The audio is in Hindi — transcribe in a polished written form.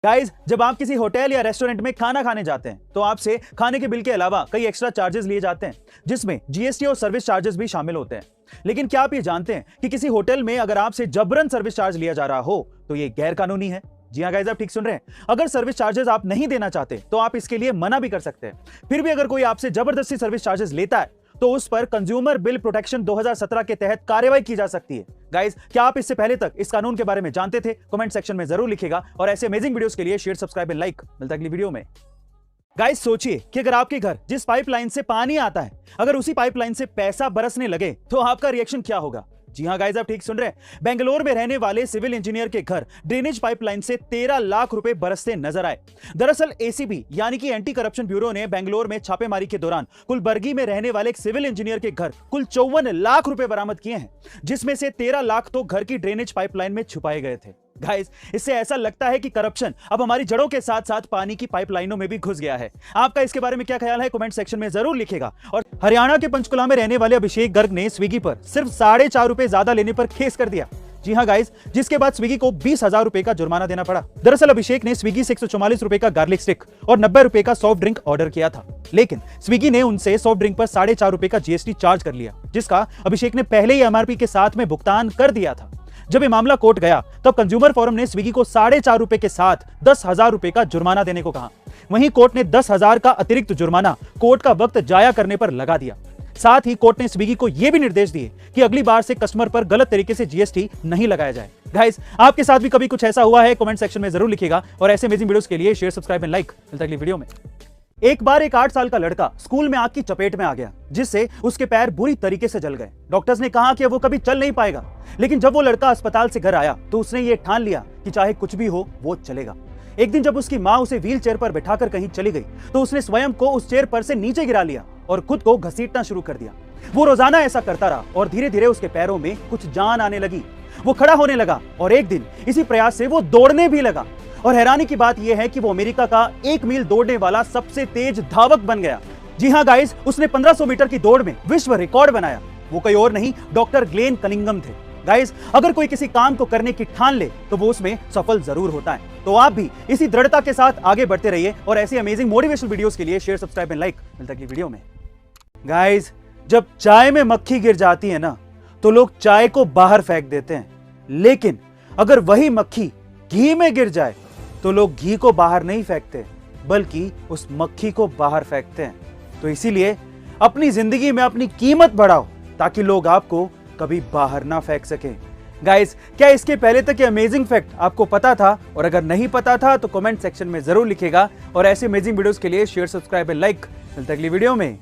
गाइस, जब आप किसी होटल या रेस्टोरेंट में खाना खाने जाते हैं तो आपसे खाने के बिल के अलावा कई एक्स्ट्रा चार्जेस लिए जाते हैं, जिसमें जीएसटी और सर्विस चार्जेस भी शामिल होते हैं। लेकिन क्या आप ये जानते हैं कि किसी होटल में अगर आपसे जबरन सर्विस चार्ज लिया जा रहा हो तो ये गैर कानूनी है। जी हाँ गाइस, आप ठीक सुन रहे हैं। अगर सर्विस चार्जेस आप नहीं देना चाहते तो आप इसके लिए मना भी कर सकते हैं। फिर भी अगर कोई आपसे जबरदस्ती सर्विस चार्जेस लेता है तो उस पर कंज्यूमर बिल प्रोटेक्शन 2017 के तहत कार्रवाई की जा सकती है। गाइस, क्या आप इससे पहले तक इस कानून के बारे में जानते थे? कमेंट सेक्शन में जरूर लिखिएगा और ऐसे अमेजिंग वीडियोस के लिए शेयर, सब्सक्राइब एंड लाइक। मिलता है अगली वीडियो में। गाइस, सोचिए कि अगर आपके घर जिस पाइपलाइन से पानी आता है, अगर उसी पाइपलाइन से पैसा बरसने लगे तो आपका रिएक्शन क्या होगा? जी हाँ गाइस, आप ठीक सुन रहे हैं। बेंगलोर में रहने वाले सिविल इंजीनियर के घर ड्रेनेज पाइपलाइन से 13 लाख रुपए बरसते नजर आए। दरअसल एसीबी यानी कि एंटी करप्शन ब्यूरो ने बेंगलोर में छापेमारी के दौरान कुलबर्गी में रहने वाले एक सिविल इंजीनियर के घर कुल 54 लाख रुपए बरामद किए हैं, जिसमें से 13 लाख तो घर की ड्रेनेज पाइपलाइन में छुपाए गए थे। गाइस, इससे ऐसा लगता है कि करप्शन अब हमारी जड़ों के साथ साथ पानी की पाइपलाइनों में भी घुस गया है। आपका इसके बारे में क्या ख्याल है? कमेंट सेक्शन में जरूर लिखेगा। और हरियाणा के पंचकुला में रहने वाले अभिषेक गर्ग ने स्विगी पर सिर्फ 4.5 रुपए ज्यादा लेने पर केस कर दिया। जी हाँ गाइस, जिसके बाद स्विगी को 20,000 रुपए का जुर्माना देना पड़ा। दरअसल अभिषेक ने स्विगी से 144 रुपए का गार्लिक स्टिक और 90 रुपए का सॉफ्ट ड्रिंक ऑर्डर किया था, लेकिन स्विगी ने उनसे सॉफ्ट ड्रिंक पर 4.5 रुपए का जीएसटी चार्ज कर लिया, जिसका अभिषेक ने पहले ही एमआरपी के साथ में भुगतान कर दिया था। जब ये मामला कोर्ट गया तब कंज्यूमर फोरम ने स्विगी को 4.5 रुपए के साथ 10,000 रुपए का जुर्माना देने को कहा। वहीं कोर्ट ने 10,000 का अतिरिक्त जुर्माना कोर्ट का वक्त जाया करने पर लगा दिया। साथ ही कोर्ट ने स्विगी को यह भी निर्देश दिए कि अगली बार से कस्टमर पर गलत तरीके से जीएसटी नहीं लगाया जाए। गाइस, आपके साथ भी कभी कुछ ऐसा हुआ है? कमेंट सेक्शन में जरूर लिखिएगा और ऐसे अमेजिंग वीडियोस के लिए शेयर, सब्सक्राइब एंड लाइक। मिलता है अगली वीडियो में। एक बार एक 8 साल का लड़का स्कूल में आग की चपेट में आ गया, जिससे उसके पैर बुरी तरीके से जल गए। डॉक्टर्स ने कहा कि वो कभी चल नहीं पाएगा, लेकिन जब वो लड़का अस्पताल से घर आया तो उसने ये ठान लिया कि चाहे कुछ भी हो वो चलेगा। एक दिन जब उसकी माँ उसे व्हील चेयर पर बैठाकर कहीं चली गई तो उसने स्वयं को उस चेयर पर से नीचे गिरा लिया और खुद को घसीटना शुरू कर दिया। वो रोजाना ऐसा करता रहा और धीरे धीरे उसके पैरों में कुछ जान आने लगी। वो खड़ा होने लगा और एक दिन इसी प्रयास से वो दौड़ने भी लगा। और हैरानी की बात यह है कि वो अमेरिका का 1 मील दौड़ने वाला सबसे तेज धावक बन गया। जी हाँ गाइस, उसने 1500 मीटर की दौड़ में विश्व रिकॉर्ड बनाया। वो कोई और नहीं, डॉक्टर ग्लेन कनिंगम थे। गाइस, अगर कोई किसी काम को करने की ठान ले तो वो उसमें सफल जरूर होता है। तो आप भी इसी दृढ़ता के साथ आगे बढ़ते रहिए और ऐसी अमेजिंग मोटिवेशनल वीडियोस के लिए शेयर, सब्सक्राइब एंड लाइक। मिलता है अगली वीडियो में। गाइस, जब चाय में मक्खी गिर जाती है ना तो लोग चाय को बाहर फेंक देते हैं, लेकिन अगर वही मक्खी घी में गिर जाए तो लोग घी को बाहर नहीं फेंकते बल्कि उस मक्खी को बाहर फेंकते हैं। तो इसीलिए अपनी जिंदगी में अपनी कीमत बढ़ाओ ताकि लोग आपको कभी बाहर ना फेंक सकें। गाइस, क्या इसके पहले तक ये अमेजिंग फैक्ट आपको पता था? और अगर नहीं पता था तो कमेंट सेक्शन में जरूर लिखिएगा और ऐसे अमेजिंग वीडियोस के लिए शेयर, सब्सक्राइब एंड लाइक। मिलते हैं अगली वीडियो में।